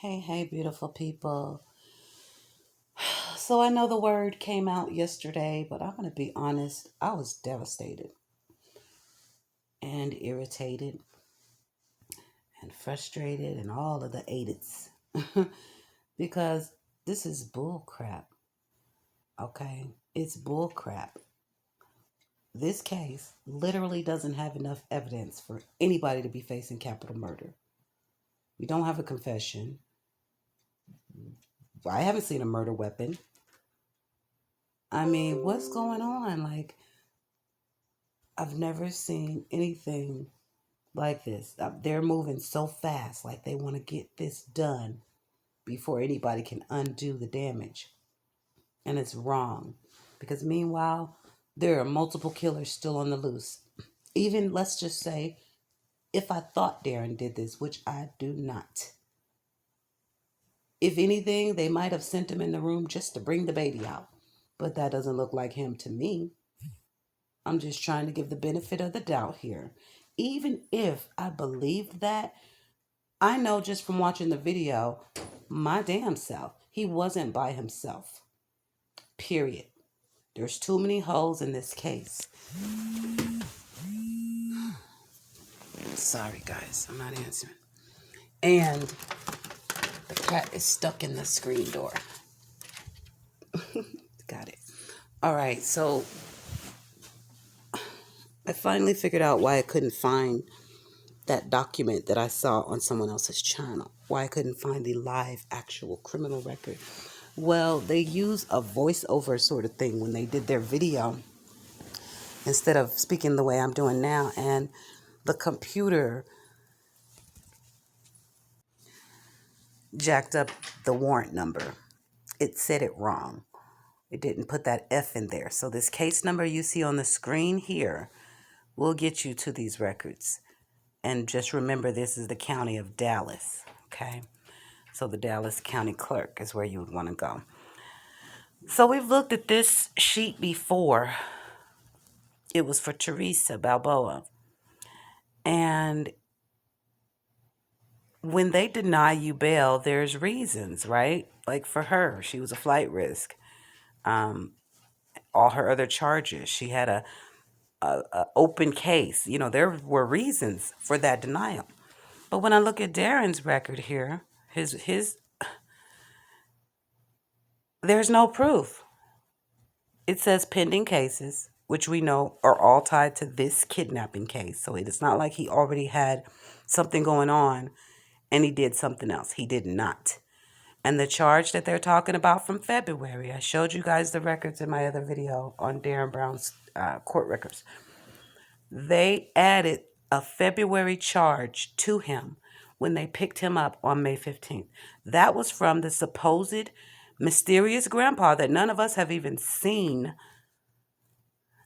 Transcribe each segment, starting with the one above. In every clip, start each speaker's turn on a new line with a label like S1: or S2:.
S1: Hey, beautiful people. So I know the word came out yesterday, but I'm going to be honest. I was devastated and irritated and frustrated and all of the aids because this is bull crap, okay? It's bull crap. This case literally doesn't have enough evidence for anybody to be facing capital murder. We don't have a confession. I haven't seen a murder weapon. I mean, what's going on? Like, I've never seen anything like this. They're moving so fast, like they want to get this done before anybody can undo the damage. And it's wrong because meanwhile, there are multiple killers still on the loose. Even, let's just say, if I thought Darren did this, which I do not. If anything, they might have sent him in the room just to bring the baby out. But that doesn't look like him to me. I'm just trying to give the benefit of the doubt here. Even if I believed that, I know just from watching the video, my damn self, he wasn't by himself. Period. There's too many holes in this case. Sorry, guys, I'm not answering. And the cat is stuck in the screen door. Got it. All right, so I finally figured out why I couldn't find that document that I saw on someone else's channel. Why I couldn't find the live actual criminal record. Well, they use a voiceover sort of thing when they did their video instead of speaking the way I'm doing now. And the computer jacked up the warrant number. It said it wrong. It didn't put that F in there. So this case number you see on the screen here will get you to these records. And just remember, this is the county of Dallas, okay? So the Dallas County Clerk is where you would want to go. So we've looked at this sheet before. It was for Teresa Balboa. And when they deny you bail, there's reasons, right? Like for her, she was a flight risk. All her other charges, she had a open case. You know, there were reasons for that denial. But when I look at Darren's record here, his there's no proof. It says pending cases, which we know are all tied to this kidnapping case. So it is not like he already had something going on and he did something else. He did not. And the charge that they're talking about from February, I showed you guys the records in my other video on Darren Brown's court records. They added a February charge to him when they picked him up on May 15th. That was from the supposed mysterious grandpa that none of us have even seen.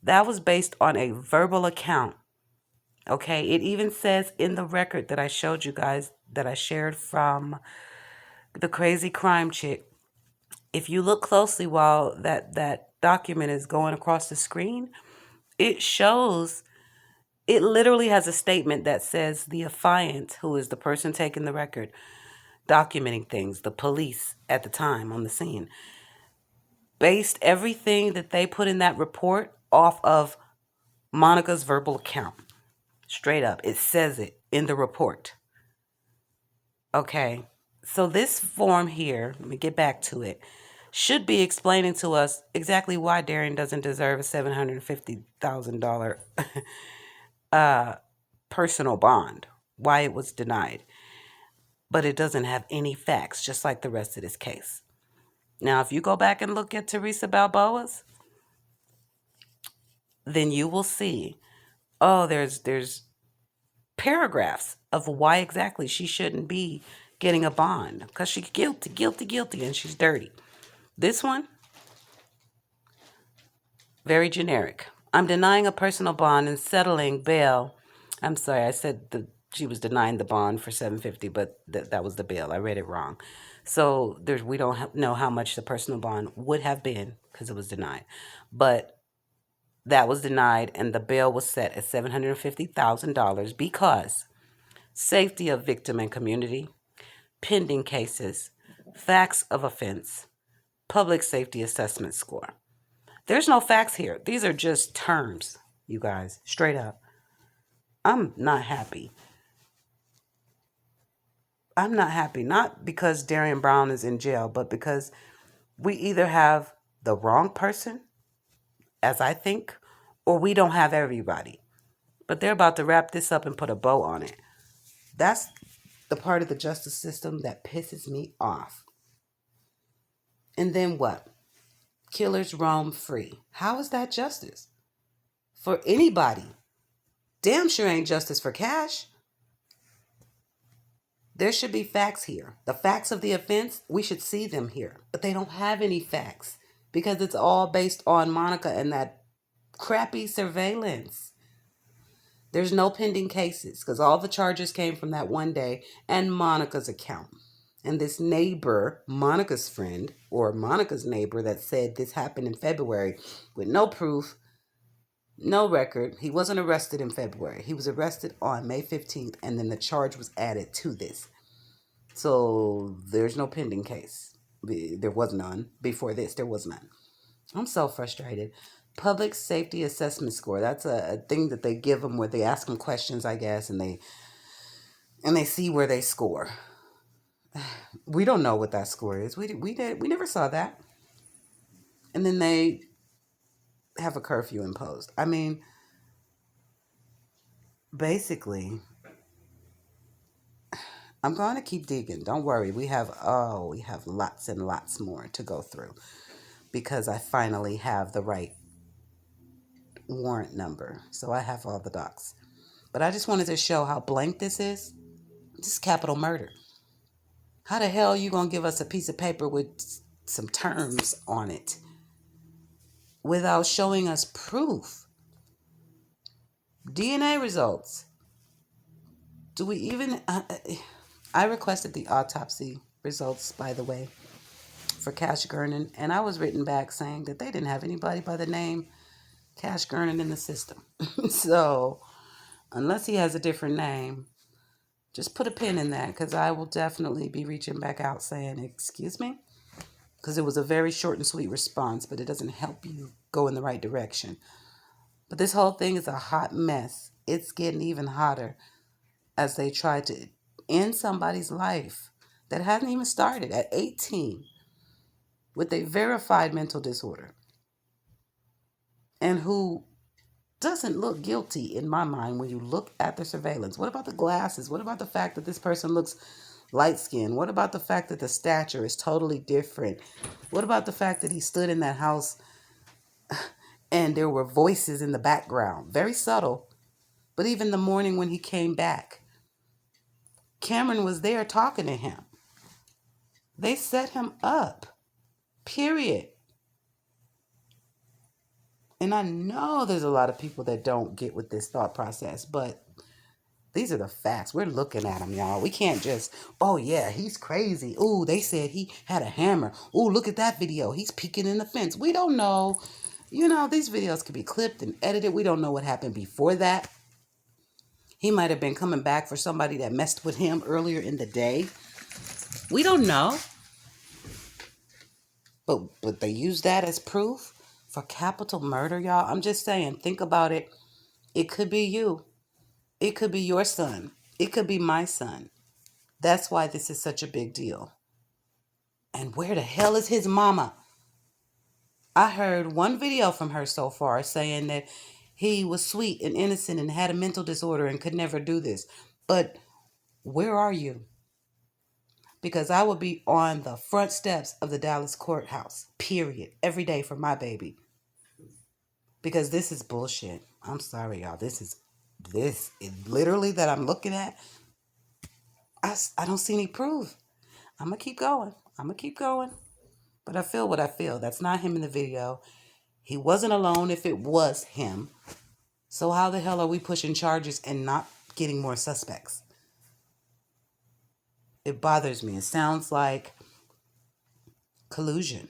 S1: That was based on a verbal account. Okay, it even says in the record that I showed you guys that I shared from the crazy crime chick. If you look closely while that document is going across the screen, it shows, it literally has a statement that says the affiant, who is the person taking the record, documenting things, the police at the time on the scene, based everything that they put in that report off of Monica's verbal account. Straight up, it says it in the report. Okay, so this form here, let me get back to it, should be explaining to us exactly why Darren doesn't deserve a $750,000 personal bond, why it was denied. But it doesn't have any facts, just like the rest of this case. Now, if you go back and look at Teresa Balboa's, then you will see, oh, there's paragraphs of why exactly she shouldn't be getting a bond, because she's guilty, and she's dirty. This one, very generic. I'm denying a personal bond and settling bail. I'm sorry, I said she was denying the bond for $750, but that was the bail. I read it wrong. So we don't know how much the personal bond would have been because it was denied. But that was denied, and the bail was set at $750,000 because safety of victim and community, pending cases, facts of offense, public safety assessment score. There's no facts here. These are just terms, you guys, straight up. I'm not happy. I'm not happy, not because Darian Brown is in jail, but because we either have the wrong person, as I think, or we don't have everybody. But they're about to wrap this up and put a bow on it. That's the part of the justice system that pisses me off. And then what? Killers roam free. How is that justice? For anybody. Damn sure ain't justice for Cash. There should be facts here. The facts of the offense, we should see them here. But they don't have any facts because it's all based on Monica and that crappy surveillance. There's no pending cases because all the charges came from that one day and Monica's account. And this neighbor, Monica's friend, or Monica's neighbor that said this happened in February with no proof, no record. He wasn't arrested in February. He was arrested on May 15th, and then the charge was added to this. So there's no pending case. There was none. Before this, there was none. I'm so frustrated. Public safety assessment score. That's a thing that they give them where they ask them questions, I guess, and they see where they score. We don't know what that score is. We never saw that. And then they have a curfew imposed. I mean, basically, I'm going to keep digging. Don't worry. We have lots and lots more to go through because I finally have the right warrant number. So I have all the docs. But I just wanted to show how blank this is. This is capital murder. How the hell are you going to give us a piece of paper with some terms on it without showing us proof? DNA results. Do we even... I requested the autopsy results, by the way, for Cash Gernon, and I was written back saying that they didn't have anybody by the name Cash Gernon in the system. So, unless he has a different name, just put a pin in that because I will definitely be reaching back out saying, excuse me? Because it was a very short and sweet response, but it doesn't help you go in the right direction. But this whole thing is a hot mess. It's getting even hotter as they try to end somebody's life that hasn't even started at 18 with a verified mental disorder and who doesn't look guilty in my mind when you look at the surveillance. What about the glasses? What about the fact that this person looks light skinned? What about the fact that the stature is totally different? What about the fact that he stood in that house and there were voices in the background? Very subtle. But even the morning when he came back, Cameron was there talking to him. They set him up. Period. And I know there's a lot of people that don't get with this thought process, but these are the facts. We're looking at them, y'all. We can't just, oh yeah, he's crazy. Ooh, they said he had a hammer. Ooh, look at that video. He's peeking in the fence. We don't know. You know, these videos could be clipped and edited. We don't know what happened before that. He might have been coming back for somebody that messed with him earlier in the day. We don't know. But they use that as proof for capital murder, y'all. I'm just saying, think about it. It could be you. It could be your son. It could be my son. That's why this is such a big deal. And where the hell is his mama? I heard one video from her so far saying that he was sweet and innocent and had a mental disorder and could never do this. But where are you? Because I will be on the front steps of the Dallas courthouse, period, every day for my baby. Because this is bullshit. I'm sorry, y'all. This is literally that I'm looking at. I don't see any proof. I'm going to keep going. But I feel what I feel. That's not him in the video. He wasn't alone if it was him. So how the hell are we pushing charges and not getting more suspects? It bothers me. It sounds like collusion.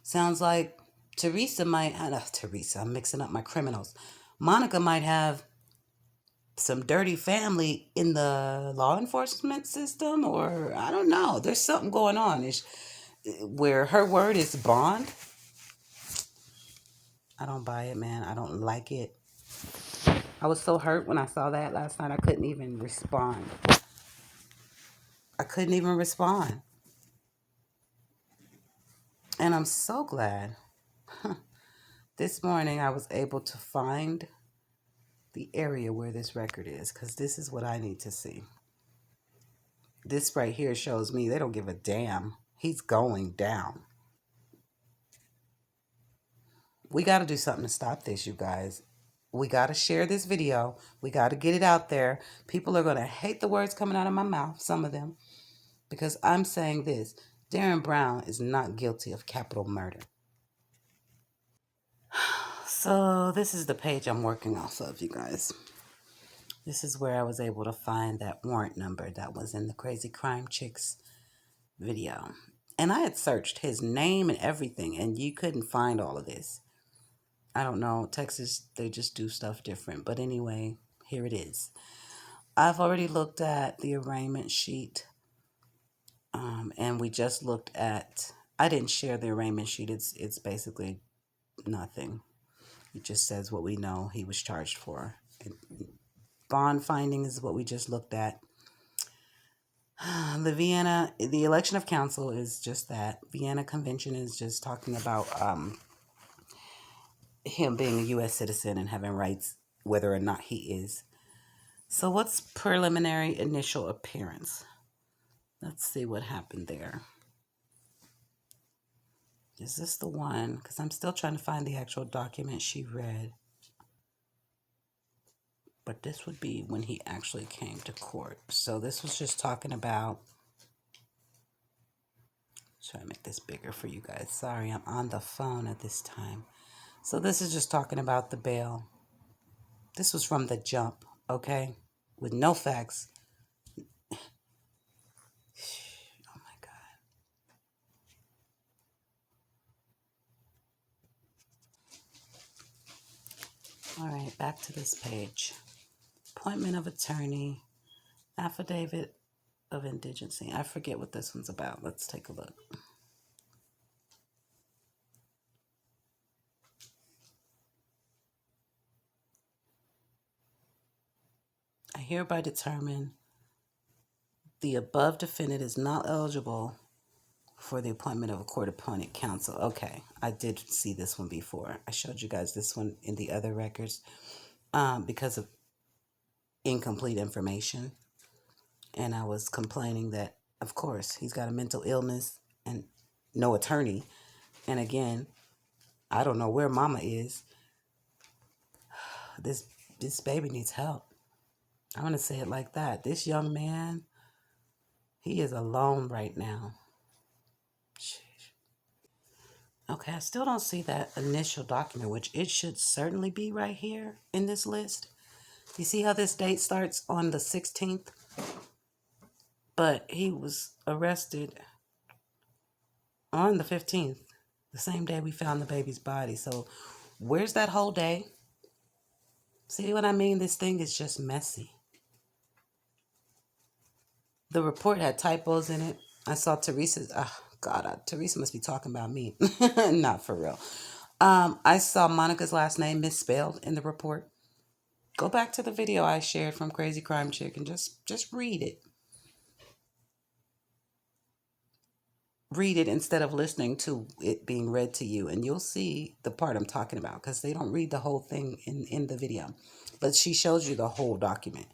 S1: Sounds like I'm mixing up my criminals. Monica might have some dirty family in the law enforcement system, or I don't know. There's something going on. It's, where her word is bond. I don't buy it, man. I don't like it. I was so hurt when I saw that last night. I couldn't even respond. I couldn't even respond. And I'm so glad this morning I was able to find the area where this record is, because this is what I need to see. This right here shows me they don't give a damn. He's going down. We got to do something to stop this, you guys. We got to share this video. We got to get it out there. People are going to hate the words coming out of my mouth, some of them, because I'm saying this. Darren Brown is not guilty of capital murder. So this is the page I'm working off of, you guys. This is where I was able to find that warrant number that was in the Crazy Crime Chicks video. And I had searched his name and everything, and you couldn't find all of this. I don't know. Texas, they just do stuff different. But anyway, here it is. I've already looked at the arraignment sheet. And we just looked at, I didn't share the arraignment sheet. It's basically nothing. It just says what we know he was charged for. Bond finding is what we just looked at. The election of council is just that. Vienna Convention is just talking about him being a U.S. citizen and having rights, whether or not he is. So what's preliminary initial appearance? Let's see what happened there. Is this the one? Because I'm still trying to find the actual document she read. But this would be when he actually came to court. So this was just talking about... Try to make this bigger for you guys. Sorry, I'm on the phone at this time. So this is just talking about the bail. This was from the jump, okay? With no facts. Oh my God. All right, back to this page. Appointment of attorney. Affidavit of indigency. I forget what this one's about. Let's take a look. I hereby determine the above defendant is not eligible for the appointment of a court-appointed counsel. Okay, I did see this one before. I showed you guys this one in the other records because of incomplete information. And I was complaining that, of course, he's got a mental illness and no attorney. And again, I don't know where mama is. This baby needs help. I'm going to say it like that. This young man, he is alone right now. Sheesh. Okay, I still don't see that initial document, which it should certainly be right here in this list. You see how this date starts on the 16th? But he was arrested on the 15th, the same day we found the baby's body. So where's that whole day? See what I mean? This thing is just messy. The report had typos in it. I saw Teresa's, Teresa must be talking about me. Not for real. I saw Monica's last name misspelled in the report. Go back to the video I shared from Crazy Crime Chick and just read it. Read it instead of listening to it being read to you, and you'll see the part I'm talking about, because they don't read the whole thing in the video. But she shows you the whole document.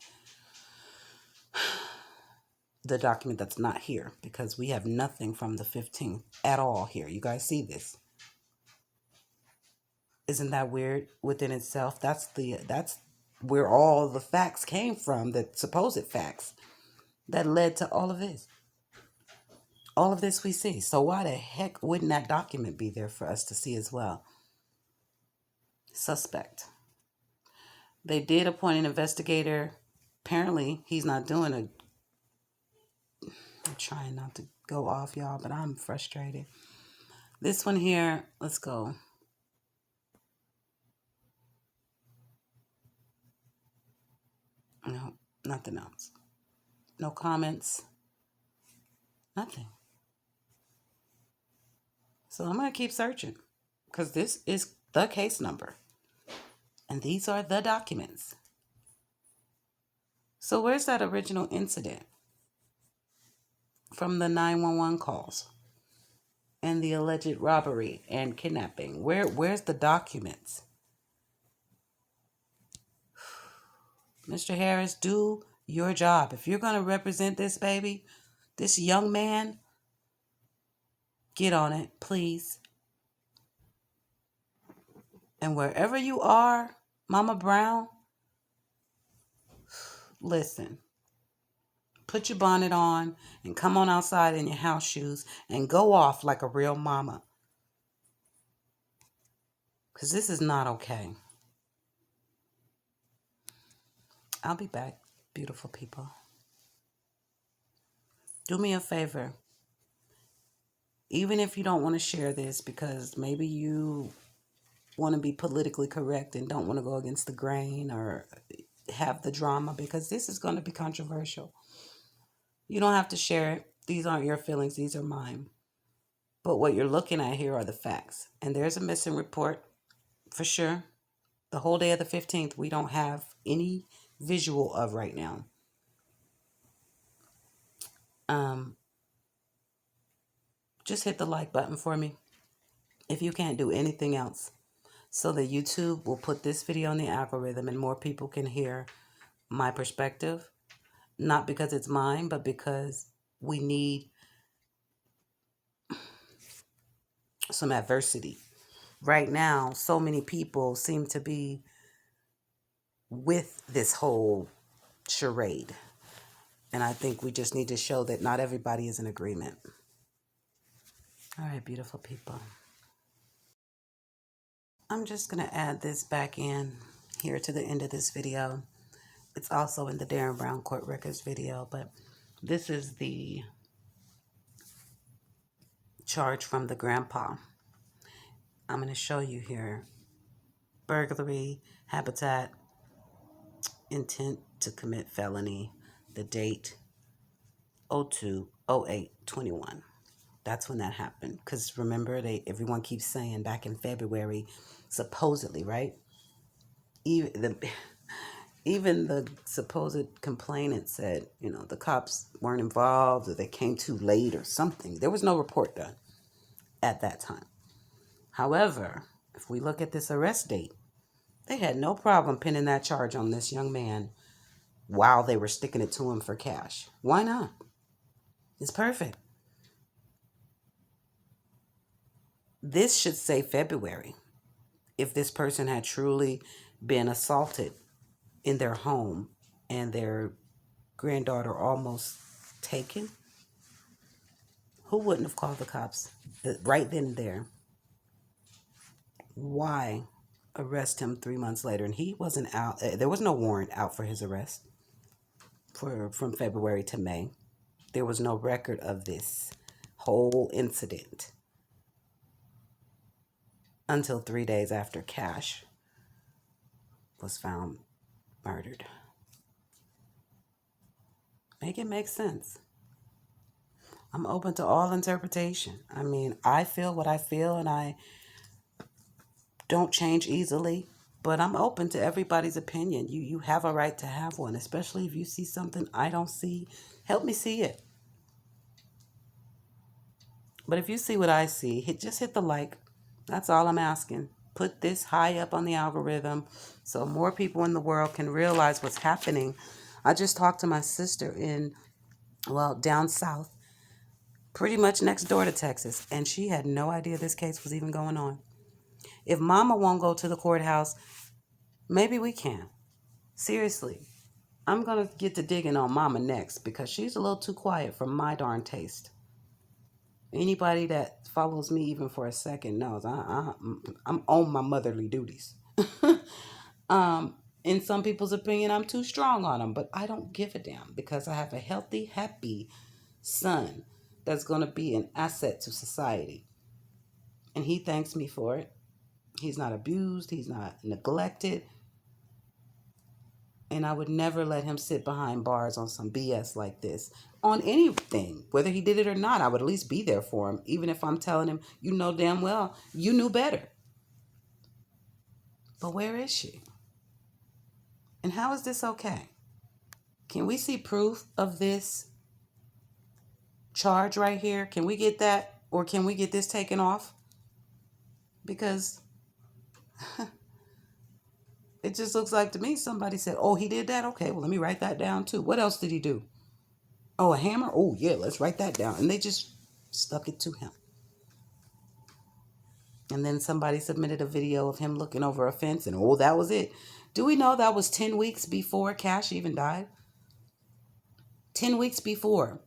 S1: The document that's not here, because we have nothing from the 15th at all here. You guys see this? Isn't that weird within itself? That's where all the facts came from, the supposed facts that led to all of this. All of this we see. So why the heck wouldn't that document be there for us to see as well? Suspect. They did appoint an investigator. Apparently, he's not doing a... I'm trying not to go off, y'all, but I'm frustrated. This one here, let's go. No, nothing else. No comments, nothing. So I'm going to keep searching because this is the case number and these are the documents. So where's that original incident from the 911 calls and the alleged robbery and kidnapping? Where's the documents? Mr. Harris, do your job. If you're going to represent this baby, this young man, get on it, please. And wherever you are, Mama Brown, listen. Put your bonnet on and come on outside in your house shoes and go off like a real mama. Because this is not okay. I'll be back, beautiful people. Do me a favor. Even if you don't want to share this because maybe you want to be politically correct and don't want to go against the grain or have the drama, because this is going to be controversial. You don't have to share it. These aren't your feelings, these are mine. But what you're looking at here are the facts. And there's a missing report for sure. The whole day of the 15th, we don't have any visual of right now. Just hit the like button for me if you can't do anything else, so that YouTube will put this video in the algorithm and more people can hear my perspective. Not because it's mine, but because we need some adversity. Right now, so many people seem to be with this whole charade. And I think we just need to show that not everybody is in agreement. All right, beautiful people. I'm just going to add this back in here to the end of this video. It's also in the Darren Brown Court Records video, but this is the charge from the grandpa. I'm going to show you here. Burglary, habitat, intent to commit felony, the date 02/08/21. That's when that happened. Because remember, everyone keeps saying back in February, supposedly, right? Even the supposed complainant said, the cops weren't involved or they came too late or something. There was no report done at that time. However, if we look at this arrest date, they had no problem pinning that charge on this young man while they were sticking it to him for cash. Why not? It's perfect. This should say February. If this person had truly been assaulted in their home and their granddaughter almost taken, who wouldn't have called the cops right then and there? Why arrest him 3 months later? And he wasn't out. There was no warrant out for his arrest from February to May. There was no record of this whole incident until 3 days after Cash was found murdered. Make it make sense. I'm open to all interpretation. I mean, I feel what I feel and I don't change easily, but I'm open to everybody's opinion. You have a right to have one, especially if you see something I don't see. Help me see it. But if you see what I see, just hit the like. That's all I'm asking. Put this high up on the algorithm so more people in the world can realize what's happening. I just talked to my sister down south, pretty much next door to Texas, and she had no idea this case was even going on. If Mama won't go to the courthouse, maybe we can. Seriously, I'm going to get to digging on Mama next because she's a little too quiet for my darn taste. Anybody that follows me even for a second knows I'm on my motherly duties. In some people's opinion, I'm too strong on them, but I don't give a damn because I have a healthy, happy son that's going to be an asset to society. And he thanks me for it. He's not abused. He's not neglected. And I would never let him sit behind bars on some BS like this. On anything, whether he did it or not, I would at least be there for him. Even if I'm telling him, you know damn well, you knew better. But where is she? And how is this okay? Can we see proof of this charge right here? Can we get that? Or can we get this taken off? Because it just looks like to me somebody said, oh, he did that? Okay, well, let me write that down too. What else did he do? Oh, a hammer? Oh, yeah, let's write that down. And they just stuck it to him. And then somebody submitted a video of him looking over a fence and, oh, that was it. Do we know that was 10 weeks before Cash even died? 10 weeks before.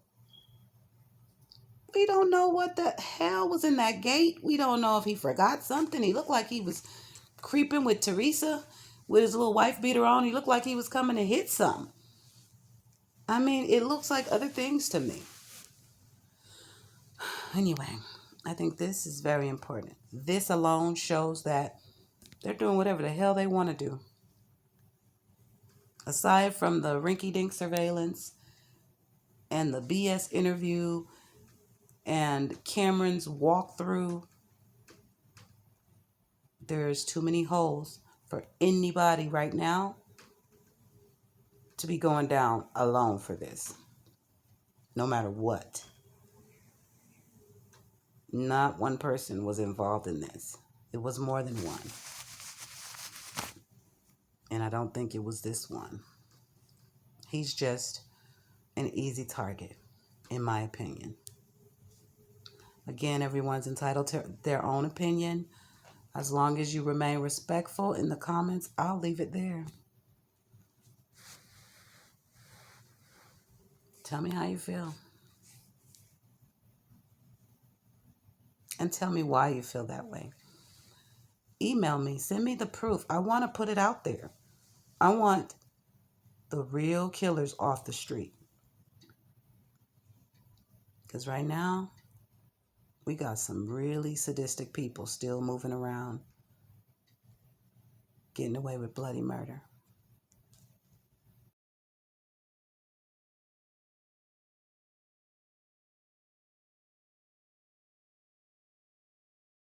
S1: We don't know what the hell was in that gate. We don't know if he forgot something. He looked like he was creeping with Teresa with his little wife beater on. He looked like he was coming to hit something. I mean, it looks like other things to me. Anyway, I think this is very important. This alone shows that they're doing whatever the hell they want to do. Aside from the rinky-dink surveillance and the BS interview and Cameron's walkthrough, there's too many holes for anybody right now to be going down alone for this, no matter what. Not one person was involved in this. It was more than one. And I don't think it was this one. He's just an easy target, in my opinion. Again, everyone's entitled to their own opinion. As long as you remain respectful in the comments, I'll leave it there. Tell me how you feel. And tell me why you feel that way. Email me. Send me the proof. I want to put it out there. I want the real killers off the street. Because right now, we got some really sadistic people still moving around, getting away with bloody murder.